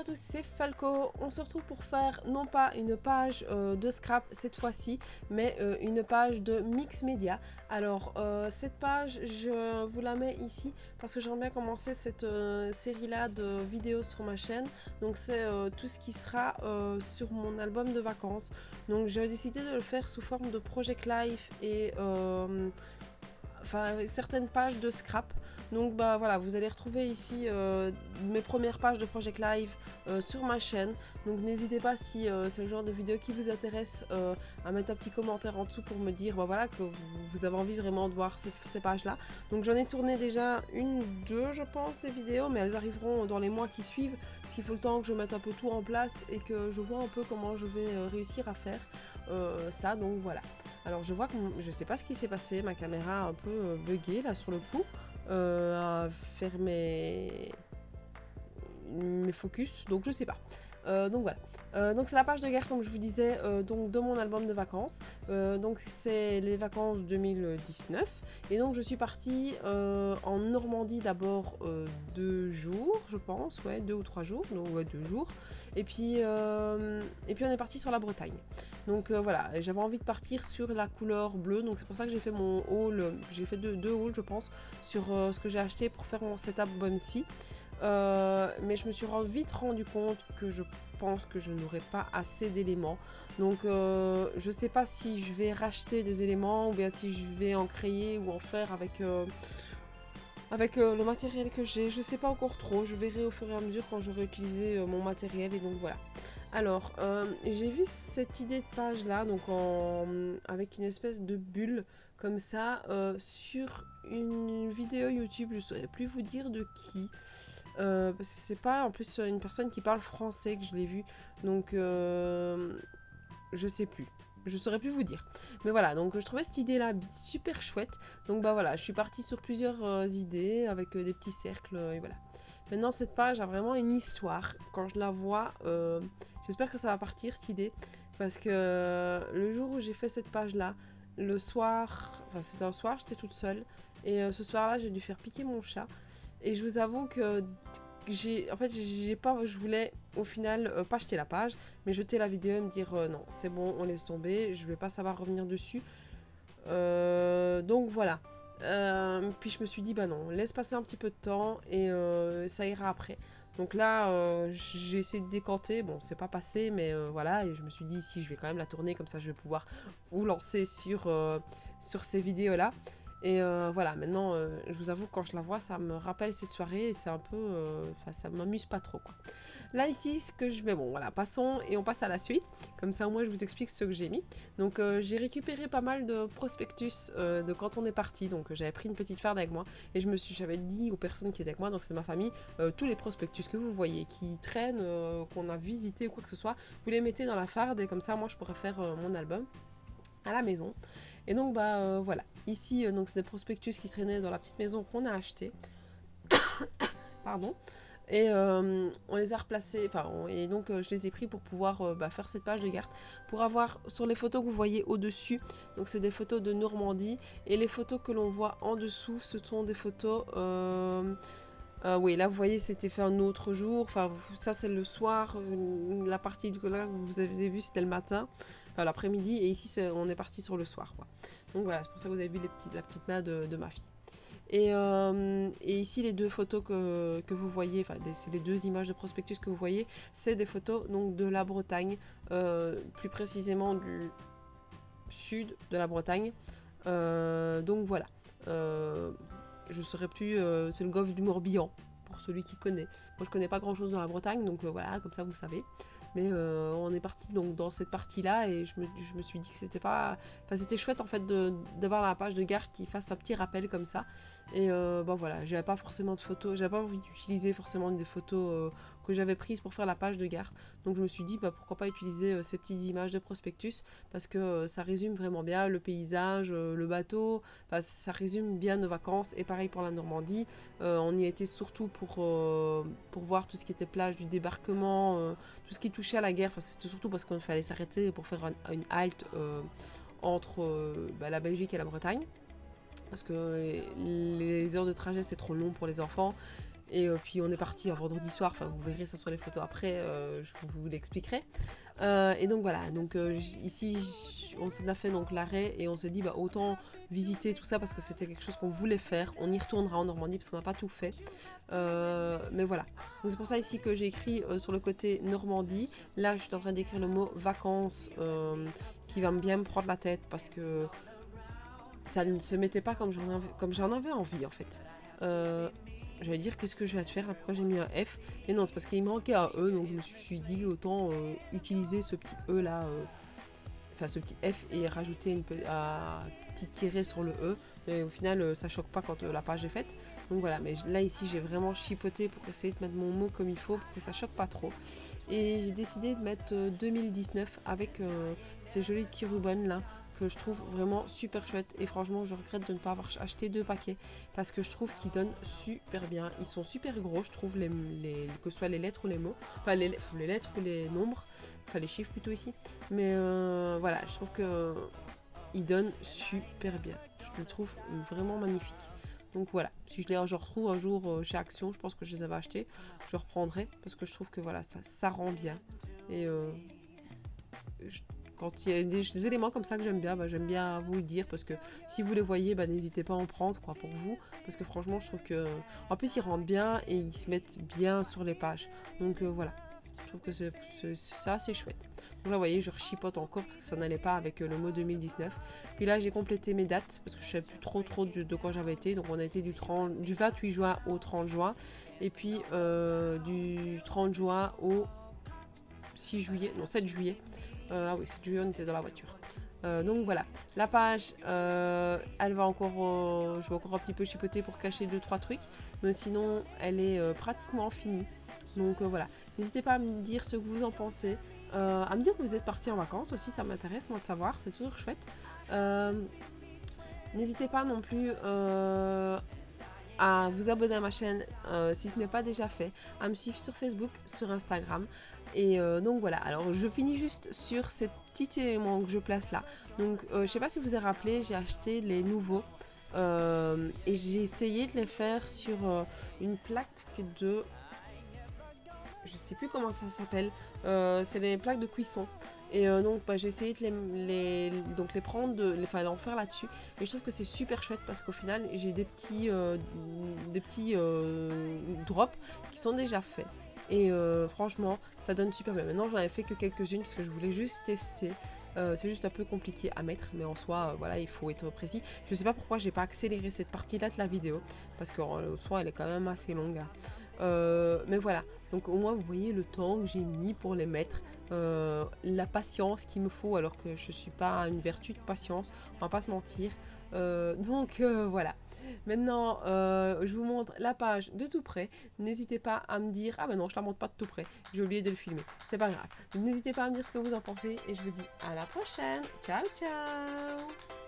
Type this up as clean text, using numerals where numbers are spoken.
tous, c'est Falco. On se retrouve pour faire non pas une page de scrap cette fois-ci, mais une page de mix média. Alors cette page, je vous la mets ici parce que j'aimerais bien commencer cette série-là de vidéos sur ma chaîne. Donc c'est tout ce qui sera sur mon album de vacances. Donc j'ai décidé de le faire sous forme de Project Life et certaines pages de scrap. Donc bah voilà, vous allez retrouver ici mes premières pages de Project Live sur ma chaîne. Donc n'hésitez pas, si c'est le genre de vidéo qui vous intéresse, à mettre un petit commentaire en dessous pour me dire bah voilà, que vous avez envie vraiment de voir ces pages là. Donc j'en ai tourné déjà une ou deux je pense des vidéos, mais elles arriveront dans les mois qui suivent parce qu'il faut le temps que je mette un peu tout en place et que je vois un peu comment je vais réussir à faire ça. Donc voilà. Alors je vois que je sais pas ce qui s'est passé, ma caméra a un peu bugué là sur le coup, à faire mes focus, donc je sais pas. Donc voilà. Donc c'est la page de guerre comme je vous disais, donc de mon album de vacances. Donc c'est les vacances 2019 et donc je suis partie en Normandie d'abord 2 jours je pense, ouais 2 ou 3 jours, donc ouais 2 jours. Et puis on est parti sur la Bretagne. Donc voilà, j'avais envie de partir sur la couleur bleue, donc c'est pour ça que j'ai fait mon haul, j'ai fait deux hauls je pense sur ce que j'ai acheté pour faire mon setup Bumsy. Mais je me suis vite rendu compte que je pense que je n'aurai pas assez d'éléments. Donc je sais pas si je vais racheter des éléments ou bien si je vais en créer ou en faire avec le matériel que j'ai. Je sais pas encore trop, je verrai au fur et à mesure quand j'aurai utilisé mon matériel. Et donc voilà. Alors j'ai vu cette idée de page là, donc avec une espèce de bulle comme ça sur une vidéo YouTube. Je saurais plus vous dire de qui. Parce que c'est pas en plus une personne qui parle français que je l'ai vu, donc je sais plus. Je saurais plus vous dire. Mais voilà, donc je trouvais cette idée-là super chouette. Donc bah voilà, je suis partie sur plusieurs idées avec des petits cercles et voilà. Maintenant, cette page a vraiment une histoire. Quand je la vois, j'espère que ça va partir cette idée. Parce que le jour où j'ai fait cette page-là, le soir, enfin c'était un soir, j'étais toute seule. Et ce soir-là, j'ai dû faire piquer mon chat. Et je vous avoue que je voulais au final pas jeter la page, mais jeter la vidéo et me dire non, c'est bon, on laisse tomber, je vais pas savoir revenir dessus. Donc voilà. Puis je me suis dit bah non, laisse passer un petit peu de temps et ça ira après. Donc là, j'ai essayé de décanter, bon c'est pas passé, mais voilà, et je me suis dit si je vais quand même la tourner, comme ça je vais pouvoir vous lancer sur ces vidéos là. Et voilà, maintenant, je vous avoue, quand je la vois, ça me rappelle cette soirée et c'est un peu... ça m'amuse pas trop, quoi. Là, ici, ce que je vais... Bon, voilà, passons et on passe à la suite. Comme ça, moi, je vous explique ce que j'ai mis. Donc, j'ai récupéré pas mal de prospectus de quand on est parti. Donc, j'avais pris une petite farde avec moi et j'avais dit aux personnes qui étaient avec moi, donc c'est ma famille, tous les prospectus que vous voyez, qui traînent, qu'on a visité ou quoi que ce soit, vous les mettez dans la farde et comme ça, moi, je pourrais faire mon album à la maison. Et donc bah voilà, ici donc c'est des prospectus qui traînaient dans la petite maison qu'on a acheté. Pardon. Et on les a replacés, et donc je les ai pris pour pouvoir faire cette page de garde, pour avoir sur les photos que vous voyez au-dessus, donc c'est des photos de Normandie, et les photos que l'on voit en dessous, ce sont des photos... oui, là vous voyez, c'était fait un autre jour, enfin ça c'est le soir, la partie du là que vous avez vu c'était le matin, enfin l'après-midi, et ici on est parti sur le soir quoi. Donc voilà, c'est pour ça que vous avez vu la petite main de ma fille. Et ici les deux photos que vous voyez, enfin c'est les deux images de prospectus que vous voyez, c'est des photos donc de la Bretagne, plus précisément du sud de la Bretagne. Donc voilà. Je saurais plus, c'est le golfe du Morbihan, pour celui qui connaît. Moi je connais pas grand chose dans la Bretagne, donc voilà, comme ça vous savez. Mais on est parti donc dans cette partie-là et je me suis dit que c'était pas... Enfin c'était chouette en fait d'avoir la page de garde qui fasse un petit rappel comme ça. Et bah voilà, j'avais pas forcément de photos, j'avais pas envie d'utiliser forcément des photos que j'avais prises pour faire la page de garde. Donc je me suis dit bah pourquoi pas utiliser ces petites images de prospectus parce que ça résume vraiment bien le paysage, le bateau, ça résume bien nos vacances. Et pareil pour la Normandie, on y a été surtout pour voir tout ce qui était plage du débarquement, tout ce qui touchait à la guerre. Enfin, c'était surtout parce qu'il fallait s'arrêter pour faire une halte entre la Belgique et la Bretagne. Parce que les heures de trajet c'est trop long pour les enfants. Et puis on est parti un vendredi soir, enfin vous verrez ça sur les photos après, je vous l'expliquerai. Et donc voilà, donc ici on s'en a fait donc l'arrêt et on s'est dit bah autant visiter tout ça parce que c'était quelque chose qu'on voulait faire. On y retournera en Normandie parce qu'on n'a pas tout fait. Mais voilà, donc c'est pour ça ici que j'ai écrit sur le côté Normandie. Là je suis en train d'écrire le mot vacances qui va bien me prendre la tête parce que ça ne se mettait pas comme j'en avais envie en fait. J'allais dire qu'est-ce que je vais te faire là, pourquoi j'ai mis un F, et non c'est parce qu'il manquait un E, donc je me suis dit autant utiliser ce petit E là, enfin ce petit F et rajouter un petit tiret sur le E, mais au final ça choque pas quand la page est faite. Donc voilà, mais là ici j'ai vraiment chipoté pour essayer de mettre mon mot comme il faut pour que ça choque pas trop. Et j'ai décidé de mettre 2019 avec ces jolis petits ribbons là que je trouve vraiment super chouette, et franchement je regrette de ne pas avoir acheté 2 paquets parce que je trouve qu'ils donnent super bien. Ils sont super gros, je trouve, que ce soit les lettres ou les mots, enfin les lettres ou les nombres, enfin les chiffres plutôt ici, mais voilà, je trouve que ils donnent super bien, je les trouve vraiment magnifiques. Donc voilà, si je retrouve un jour chez Action, je pense que je les avais achetés, je reprendrai parce que je trouve que voilà, ça rend bien. Et quand il y a des éléments comme ça que j'aime bien vous le dire parce que si vous les voyez, n'hésitez pas à en prendre quoi pour vous, parce que franchement je trouve que en plus ils rentrent bien et ils se mettent bien sur les pages. Donc voilà, je trouve que c'est assez chouette. Donc là vous voyez, je rechipote encore parce que ça n'allait pas avec le mot 2019. Puis là j'ai complété mes dates parce que je ne savais plus trop de quoi j'avais été. Donc on a été du 28 juin au 30 juin et puis du 30 juin au 7 juillet. Ah oui, 7 juillet on était dans la voiture. Donc voilà, la page, elle va encore, je vais encore un petit peu chipoter pour cacher 2-3 trucs, mais sinon elle est pratiquement finie. Donc voilà, n'hésitez pas à me dire ce que vous en pensez, à me dire que vous êtes partis en vacances aussi, ça m'intéresse moi de savoir, c'est toujours chouette. N'hésitez pas non plus à vous abonner à ma chaîne si ce n'est pas déjà fait, à me suivre sur Facebook, sur Instagram. Et donc voilà, alors je finis juste sur ces petits éléments que je place là. Donc je sais pas si vous avez rappelé, j'ai acheté les nouveaux et j'ai essayé de les faire sur une plaque de... je sais plus comment ça s'appelle, c'est les plaques de cuisson. Et donc j'ai essayé de les prendre, d'en faire là-dessus. Et je trouve que c'est super chouette parce qu'au final j'ai des petits drops qui sont déjà faits. Et franchement ça donne super bien. Maintenant j'en avais fait que quelques-unes parce que je voulais juste tester. C'est juste un peu compliqué à mettre, mais en soi voilà, il faut être précis. Je sais pas pourquoi j'ai pas accéléré cette partie là de la vidéo parce qu'en soi elle est quand même assez longue. Mais voilà, donc au moins vous voyez le temps que j'ai mis pour les mettre, la patience qu'il me faut alors que je suis pas une vertu de patience, on va pas se mentir. Donc voilà. Maintenant, je vous montre la page de tout près. N'hésitez pas à me dire... Ah ben non, je la montre pas de tout près. J'ai oublié de le filmer. C'est pas grave. N'hésitez pas à me dire ce que vous en pensez. Et je vous dis à la prochaine. Ciao, ciao!